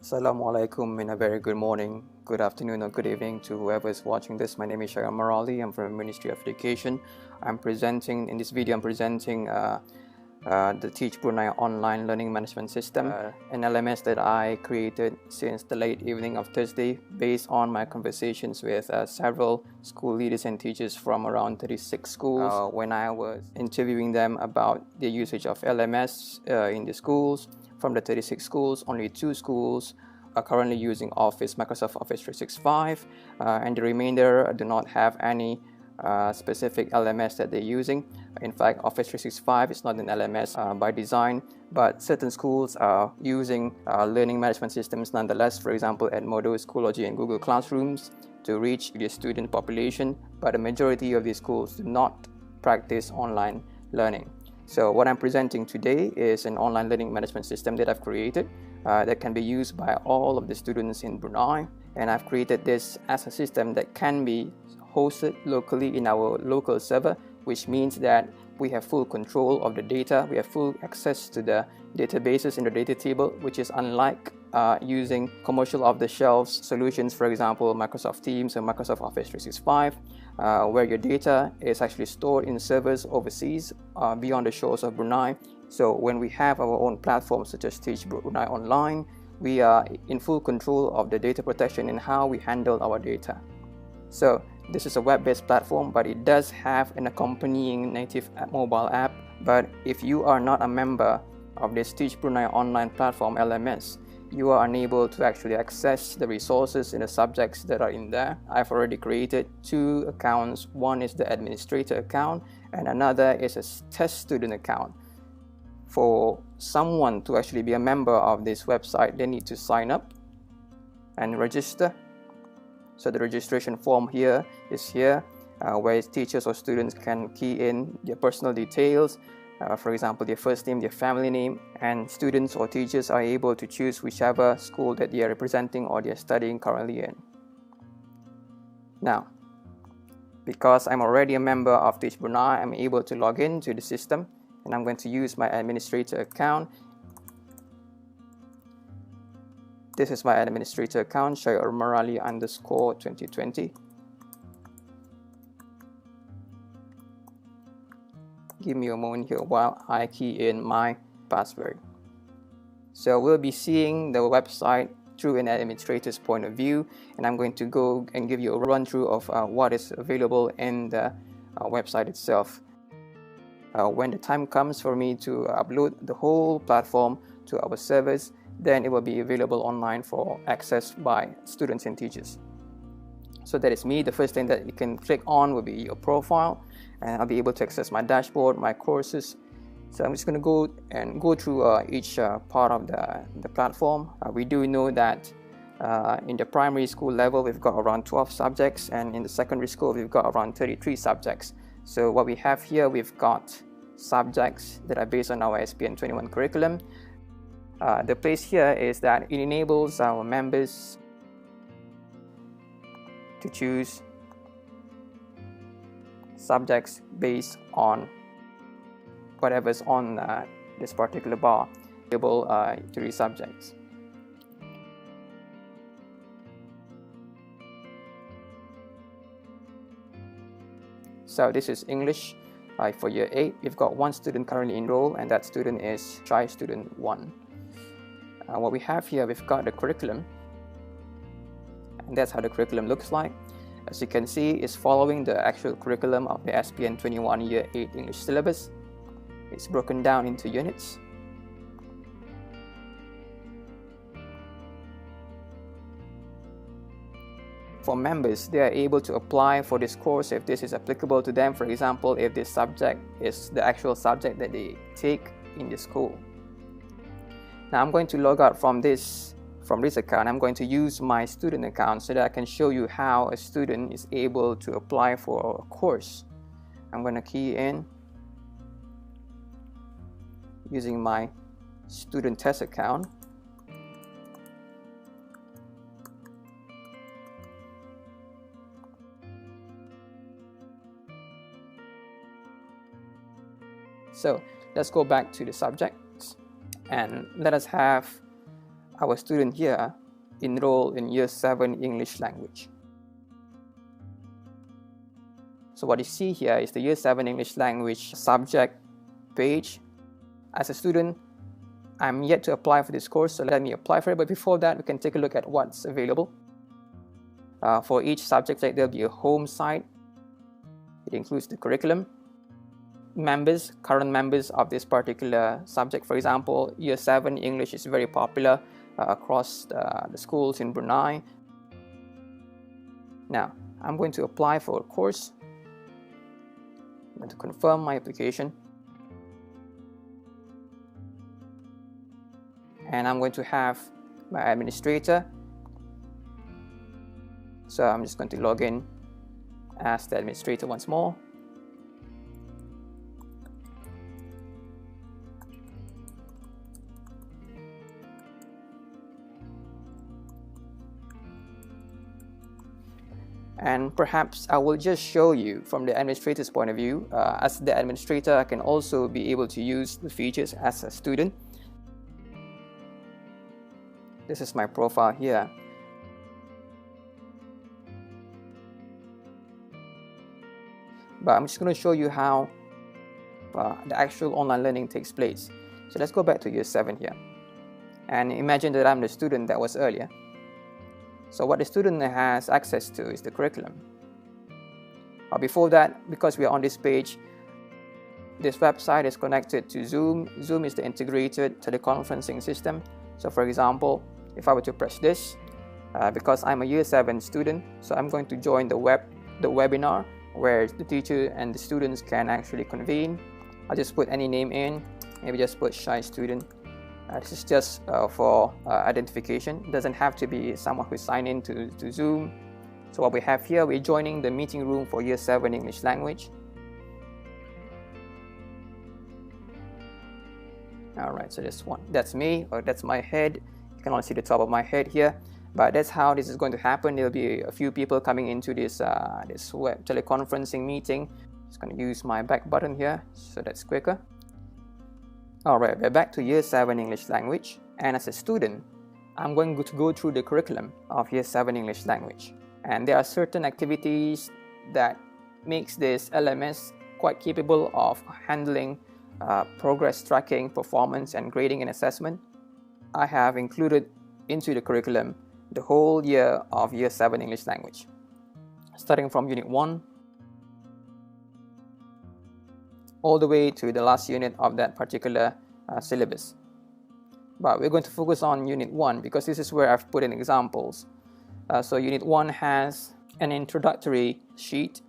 Assalamu alaikum and a very good morning, good afternoon or good evening to whoever is watching this. My name is Shai Dev. I'm from the Ministry of Education. In this video I'm presenting the TeachBrunei online learning management system, an LMS that I created since the late evening of Thursday based on my conversations with several school leaders and teachers from around 36 schools when I was interviewing them about the usage of LMS in the schools. From the 36 schools, only 2 schools are currently using Microsoft Office 365, and the remainder do not have any specific LMS that they're using. In fact, Office 365 is not an LMS by design, but certain schools are using learning management systems nonetheless, for example, Edmodo, Schoology, and Google Classrooms to reach the student population, but the majority of these schools do not practice online learning. So what I'm presenting today is an online learning management system that I've created that can be used by all of the students in Brunei. And I've created this as a system that can be hosted locally in our local server, which means that we have full control of the data, we have full access to the databases in the data table, which is unlike using commercial off-the-shelf solutions, for example, Microsoft Teams or Microsoft Office 365, where your data is actually stored in servers overseas beyond the shores of Brunei. So when we have our own platforms such as TeachBrunei Online, we are in full control of the data protection and how we handle our data. So this is a web-based platform, but it does have an accompanying native mobile app. But if you are not a member of this TeachBrunei Online platform LMS, you are unable to actually access the resources in the subjects that are in there. I've already created 2 accounts. One is the administrator account and another is a test student account. For someone to actually be a member of this website, they need to sign up and register. So the registration form here is here, where teachers or students can key in their personal details, for example, their first name, their family name, and students or teachers are able to choose whichever school that they are representing or they are studying currently in. Now, because I'm already a member of TeachBrunei, I'm able to log in to the system, and I'm going to use my administrator account. This is my administrator account, Shai_2020. Give me a moment here while I key in my password. So we'll be seeing the website through an administrator's point of view, and I'm going to go and give you a run through of what is available in the website itself. When the time comes for me to upload the whole platform to our servers, then it will be available online for access by students and teachers. So that is me. The first thing that you can click on will be your profile, and I'll be able to access my dashboard, my courses. So I'm just going to go through each part of the platform. We do know that in the primary school level we've got around 12 subjects, and in the secondary school we've got around 33 subjects. So what we have here, we've got subjects that are based on our SPN 21 curriculum. The place here is that it enables our members to choose subjects based on whatever's on this particular bar, able to read subjects. So this is English for year 8. We've got 1 student currently enrolled, and that student is Shai student 1. What we have here, we've got the curriculum, and that's how the curriculum looks like. As you can see, it's following the actual curriculum of the SPN 21 Year 8 English syllabus. It's broken down into units. For members, they are able to apply for this course if this is applicable to them. For example, if this subject is the actual subject that they take in the school. Now I'm going to log out from this account. I'm going to use my student account so that I can show you how a student is able to apply for a course. I'm going to key in using my student test account. So let's go back to the subjects and let us have our student here enroll in Year 7 English language. So what you see here is the Year 7 English language subject page. As a student, I'm yet to apply for this course, so let me apply for it. But before that, we can take a look at what's available. For each subject, there'll be a home site. It includes the curriculum, members, current members of this particular subject. For example, Year 7 English is very popular across the schools in Brunei. Now, I'm going to apply for a course. I'm going to confirm my application. And I'm going to have my administrator. So I'm just going to log in as the administrator once more. And perhaps I will just show you from the administrator's point of view. As the administrator, I can also be able to use the features as a student. This is my profile here. But I'm just going to show you how the actual online learning takes place. So let's go back to Year 7 here. And imagine that I'm the student that was earlier. So what the student has access to is the curriculum. Before that, because we are on this page, this website is connected to Zoom. Zoom is the integrated teleconferencing system. So for example, if I were to press this, because I'm a Year 7 student, so I'm going to join the webinar where the teacher and the students can actually convene. I'll just put any name in, maybe just put Shai Student. This is just for identification. It doesn't have to be someone who signed in to Zoom. So what we have here, we're joining the meeting room for Year 7 English language. Alright, so this one, that's me, or that's my head. You can only see the top of my head here. But that's how this is going to happen. There'll be a few people coming into this web teleconferencing meeting. Just going to use my back button here, so that's quicker. Alright, we're back to Year 7 English language. And as a student, I'm going to go through the curriculum of Year 7 English language. And there are certain activities that makes this LMS quite capable of handling progress tracking, performance, and grading and assessment. I have included into the curriculum the whole year of Year 7 English language, starting from Unit 1 all the way to the last unit of that particular syllabus. But we're going to focus on Unit 1 because this is where I've put in examples. So Unit 1 has an introductory sheet.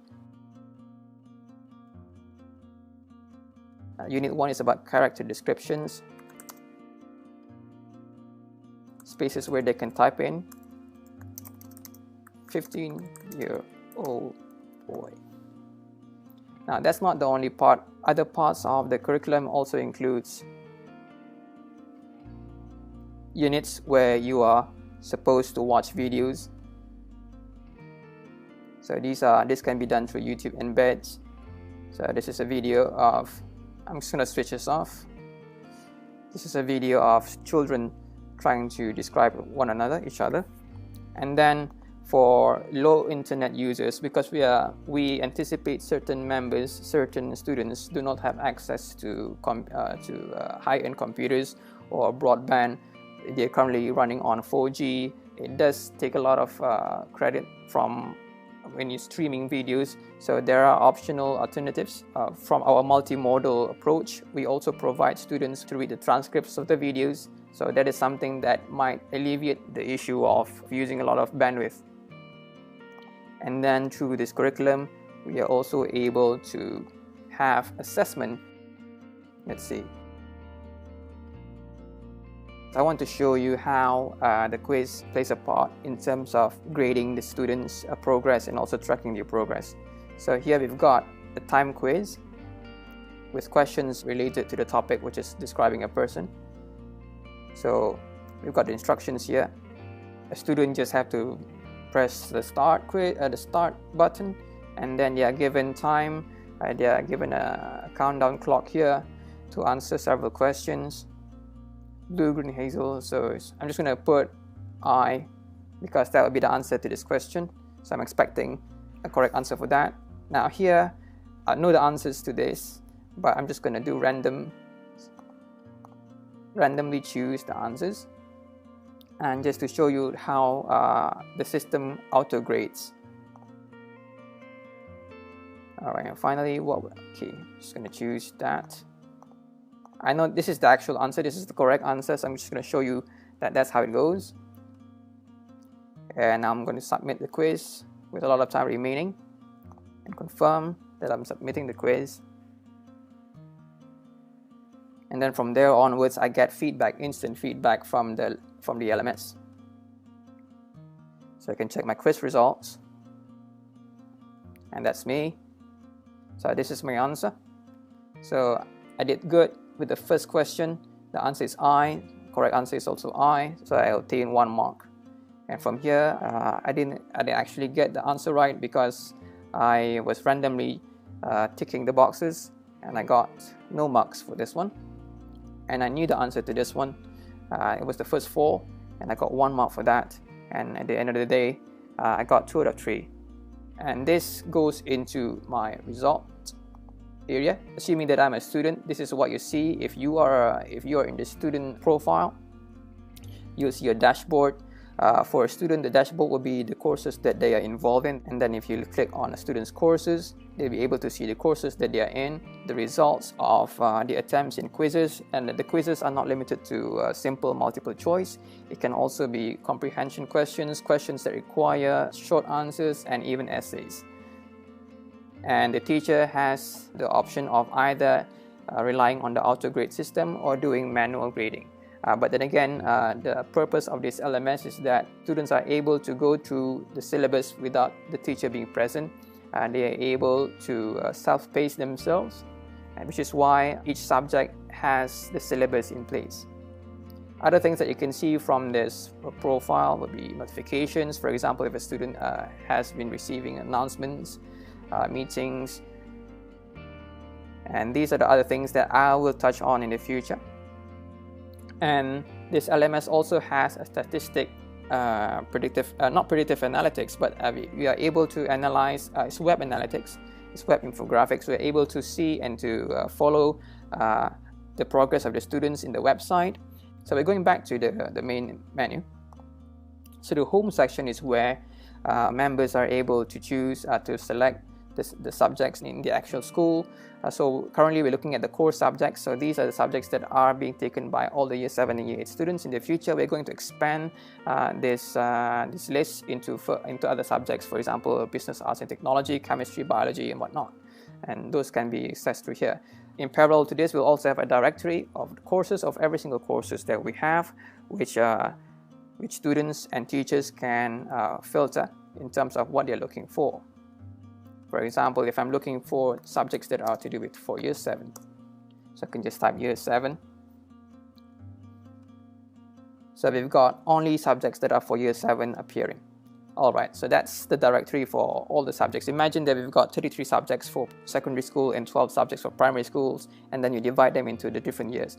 Unit 1 is about character descriptions, spaces where they can type in 15-year-old boy. Now that's not the only part. Other parts of the curriculum also includes units where you are supposed to watch videos. So this can be done through YouTube embeds. So this is a video of, I'm just going to switch this off. This is a video of children trying to describe one another, each other. And then for low internet users, because we anticipate certain members, certain students do not have access to high-end computers or broadband. They're currently running on 4G. It does take a lot of credit from when you're streaming videos. So there are optional alternatives. From our multimodal approach, we also provide students to read the transcripts of the videos. So that is something that might alleviate the issue of using a lot of bandwidth. And then through this curriculum, we are also able to have assessment. Let's see. I want to show you how the quiz plays a part in terms of grading the students' progress and also tracking their progress. So here we've got a time quiz with questions related to the topic, which is describing a person. So we've got the instructions here. A student just have to press the start button, and then they are given time. They are given a countdown clock here to answer several questions. blue, green, hazel. So I'm just going to put I, because that would be the answer to this question. So I'm expecting a correct answer for that. Now here, I know the answers to this, but I'm just going to do randomly choose the answers, and just to show you how the system auto grades. Alright, and finally, just going to choose that. I know this is the actual answer, this is the correct answer, so I'm just going to show you that that's how it goes. And now I'm going to submit the quiz with a lot of time remaining and confirm that I'm submitting the quiz. And then from there onwards, I get feedback, instant feedback from the LMS. So I can check my quiz results, and that's me. So this is my answer. So I did good with the first question. The answer is I. Correct answer is also I. So I obtained 1 mark. And from here, I didn't actually get the answer right because I was randomly ticking the boxes, and I got no marks for this one. And I knew the answer to this one. It was the first 4, and I got 1 mark for that. And at the end of the day, I got 2 out of 3. And this goes into my result area. Assuming that I'm a student, this is what you see. If you are in the student profile, you'll see a dashboard. For a student, the dashboard will be the courses that they are involved in, and then if you click on a student's courses, they'll be able to see the courses that they are in, the results of the attempts in quizzes, and the quizzes are not limited to simple multiple choice. It can also be comprehension questions, questions that require short answers, and even essays. And the teacher has the option of either relying on the auto grade system or doing manual grading. But then again, the purpose of this LMS is that students are able to go through the syllabus without the teacher being present. They are able to self-pace themselves, which is why each subject has the syllabus in place. Other things that you can see from this profile would be notifications. For example, if a student has been receiving announcements, meetings, and these are the other things that I will touch on in the future. And this LMS also has a statistic, not predictive analytics, but we are able to analyze, it's web analytics, it's web infographics. We're able to see and to follow the progress of the students in the website. So we're going back to the main menu. So the home section is where members are able to choose to select the subjects in the actual school. So currently we're looking at the core subjects. So these are the subjects that are being taken by all the Year 7 and Year 8 students. In the future, we're going to expand this list into other subjects, for example, business, arts and technology, chemistry, biology, and whatnot. And those can be accessed through here. In parallel to this, we'll also have a directory of the courses of every single courses that we have, which students and teachers can filter in terms of what they're looking for. For example, if I'm looking for subjects that are to do with for Year 7, so I can just type Year 7. So we've got only subjects that are for Year 7 appearing. Alright, so that's the directory for all the subjects. Imagine that we've got 33 subjects for secondary school and 12 subjects for primary schools, and then you divide them into the different years.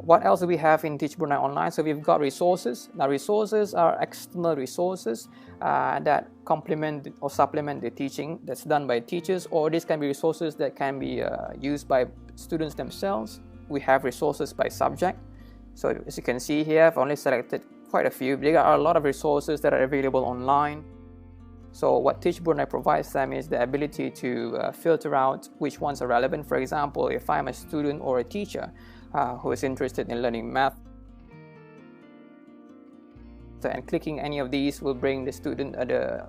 What else do we have in TeachBrunei Online? So we've got resources. Now resources are external resources that complement or supplement the teaching that's done by teachers, or these can be resources that can be used by students themselves. We have resources by subject. So as you can see here, I've only selected quite a few. There are a lot of resources that are available online. So what TeachBrunei provides them is the ability to filter out which ones are relevant. For example, if I'm a student or a teacher who is interested in learning math, and clicking any of these will bring the student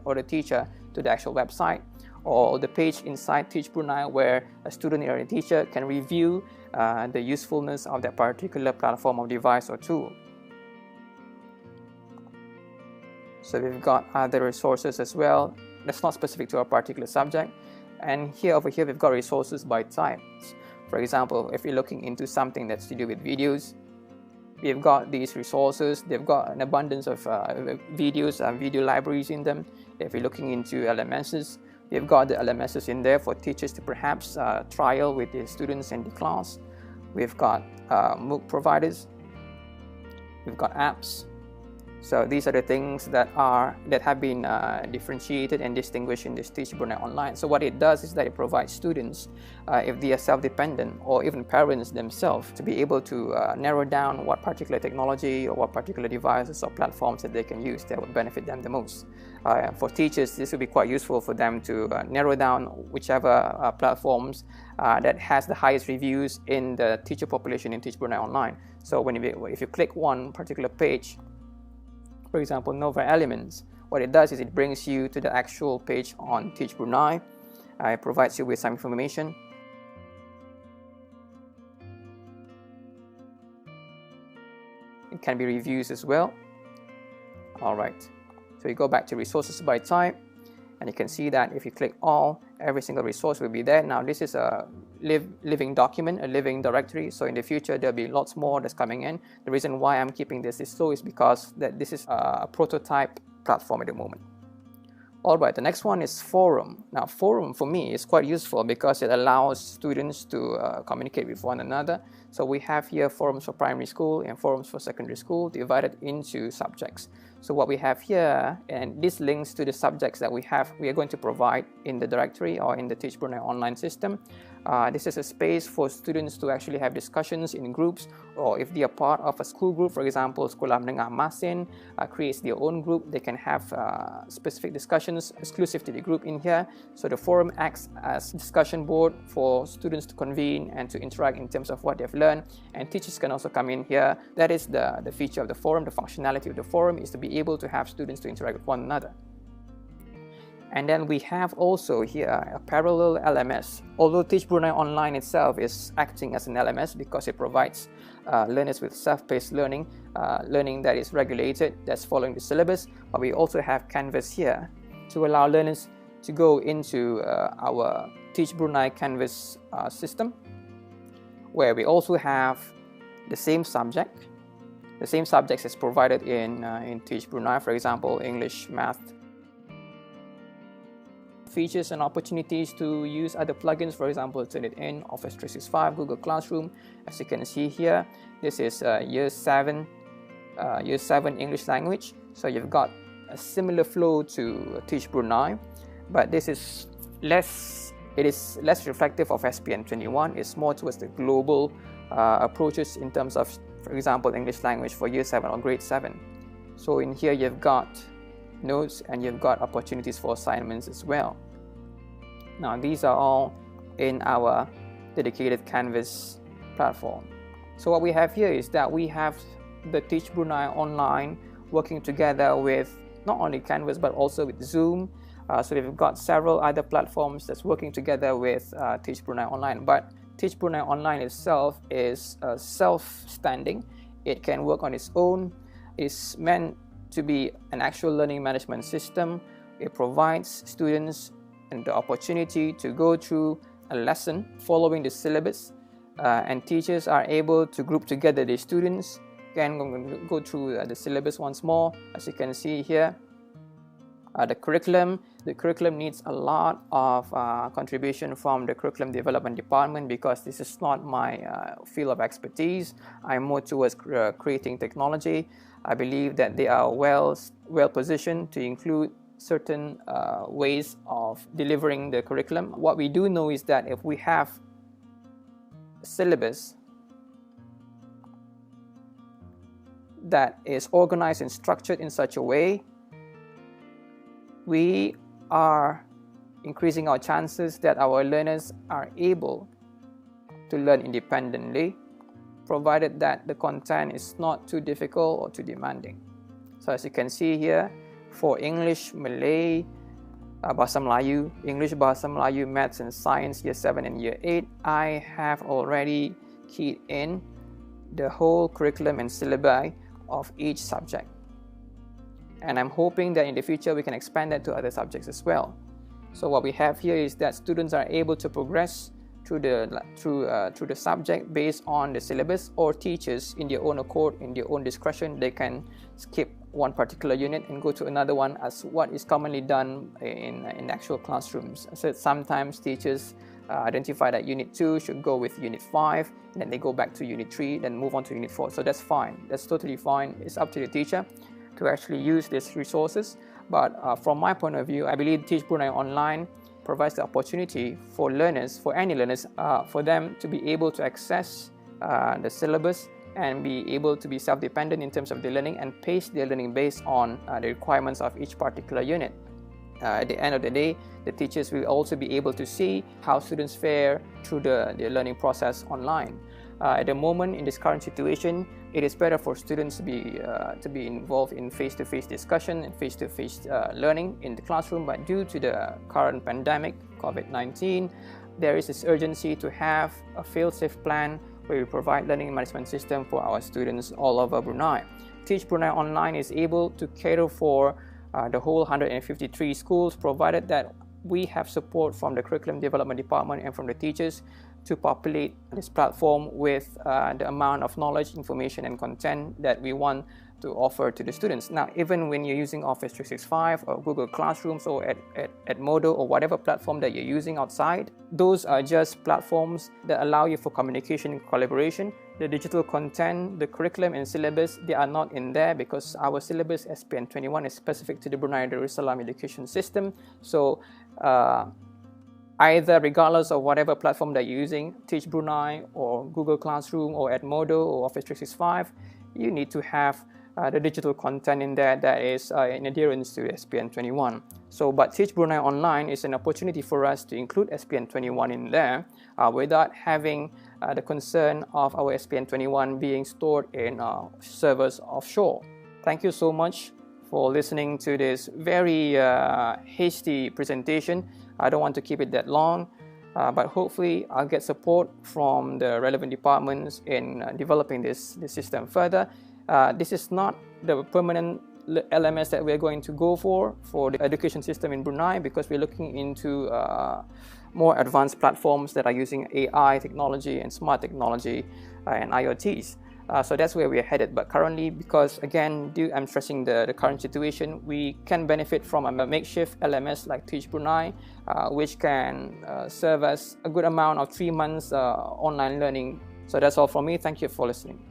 or the teacher to the actual website or the page inside TeachBrunei where a student or a teacher can review the usefulness of that particular platform or device or tool. So we've got other resources as well that's not specific to a particular subject, and over here we've got resources by types. For example, if you're looking into something that's to do with videos, we've got these resources. They've got an abundance of videos and video libraries in them. If you're looking into LMSs, we've got the LMSs in there for teachers to perhaps trial with the students in the class. We've got MOOC providers. we've got apps. So these are the things that have been differentiated and distinguished in this TeachBrunei Online. So what it does is that it provides students, if they are self-dependent, or even parents themselves, to be able to narrow down what particular technology or what particular devices or platforms that they can use that would benefit them the most. For teachers, this would be quite useful for them to narrow down whichever platforms that has the highest reviews in the teacher population in TeachBrunei Online. So if you click one particular page, for example, Nova Elements, what it does is it brings you to the actual page on TeachBrunei. It provides you with some information. It can be reviews as well. Alright, so you go back to resources by type, and you can see that if you click all, every single resource will be there. Now this is a living document, a living directory, so in the future there'll be lots more that's coming in. The reason why I'm keeping this slow is because this is a prototype platform at the moment. Alright, the next one is Forum. Now Forum for me is quite useful because it allows students to communicate with one another. So we have here forums for primary school and forums for secondary school divided into subjects. So what we have here, and this links to the subjects that we are going to provide in the directory or in the TeachBrunei Online system. This is a space for students to actually have discussions in groups, or if they are part of a school group, for example, Sekolah Menengah Masin creates their own group, they can have specific discussions exclusive to the group in here. So the forum acts as a discussion board for students to convene and to interact in terms of what they've learned, and teachers can also come in here. That is the feature of the forum. The functionality of the forum is to be able to have students to interact with one another. And then we have also here a parallel LMS. Although TeachBrunei Online itself is acting as an LMS because it provides learners with self-paced learning, learning that is regulated, that's following the syllabus, but we also have Canvas here to allow learners to go into our TeachBrunei Canvas system, where we also have the same subject. The same subjects is provided in TeachBrunei, for example, English, Math. Features and opportunities to use other plugins, for example, Turnitin, Office 365, Google Classroom. As you can see here, this is Year 7 English language. So you've got a similar flow to TeachBrunei, but this is less reflective of SPN 21. It's more towards the global approaches in terms of, for example, English language for Year 7 or Grade 7. So in here you've got notes and you've got opportunities for assignments as well. Now these are all in our dedicated Canvas platform. So what we have here is that we have the TeachBrunei Online working together with not only Canvas but also with Zoom. So we've got several other platforms that's working together with TeachBrunei Online. But TeachBrunei Online itself is self-standing. It can work on its own. It's meant to be an actual learning management system. It provides students the opportunity to go through a lesson following the syllabus, and teachers are able to group together the students, can go through the syllabus once more. As you can see here, the curriculum needs a lot of contribution from the curriculum development department, because this is not my field of expertise. I'm more towards creating technology. I believe that they are well positioned to include certain ways of delivering the curriculum. What we do know is that if we have a syllabus that is organized and structured in such a way, we are increasing our chances that our learners are able to learn independently, provided that the content is not too difficult or too demanding. So as you can see here, for English, Malay, Bahasa Melayu, English, Bahasa Melayu, Maths and Science, Year 7 and Year 8, I have already keyed in the whole curriculum and syllabi of each subject. And I'm hoping that in the future we can expand that to other subjects as well. So what we have here is that students are able to progress through the subject based on the syllabus, or teachers in their own accord, in their own discretion, they can skip one particular unit and go to another one, as what is commonly done in actual classrooms. So sometimes teachers identify that Unit 2 should go with Unit 5, and then they go back to Unit 3, then move on to Unit 4. So that's fine. That's totally fine. It's up to the teacher to actually use these resources. But from my point of view, I believe TeachBrunei Online provides the opportunity for learners, for any learners, for them to be able to access the syllabus and be able to be self-dependent in terms of their learning and pace their learning based on the requirements of each particular unit. At the end of the day, the teachers will also be able to see how students fare through the learning process online. At the moment, in this current situation, it is better for students to be involved in face-to-face discussion and face-to-face learning in the classroom, but due to the current pandemic, COVID-19, there is this urgency to have a fail-safe plan where we provide learning management system for our students all over Brunei. TeachBrunei Online is able to cater for the whole 153 schools, provided that we have support from the curriculum development department and from the teachers to populate this platform with the amount of knowledge, information and content that we want to offer to the students. Now, even when you're using Office 365 or Google Classrooms or at Modo or whatever platform that you're using outside, those are just platforms that allow you for communication and collaboration. The digital content, the curriculum and syllabus, they are not in there because our syllabus SPN 21 is specific to the Brunei Darussalam education system. So either regardless of whatever platform that you're using, TeachBrunei or Google Classroom or Edmodo or Office 365, you need to have the digital content in there that is in adherence to SPN 21. So, but TeachBrunei Online is an opportunity for us to include SPN 21 in there without having the concern of our SPN 21 being stored in servers offshore. Thank you so much for listening to this very hasty presentation. I don't want to keep it that long, but hopefully I'll get support from the relevant departments in developing this system further. This is not the permanent LMS that we're going to go for the education system in Brunei, because we're looking into more advanced platforms that are using AI technology and smart technology and IoTs. So that's where we're headed. But currently, because again, I'm stressing the current situation, we can benefit from a makeshift LMS like TeachBrunei, which can serve us a good amount of 3 months online learning. So that's all from me. Thank you for listening.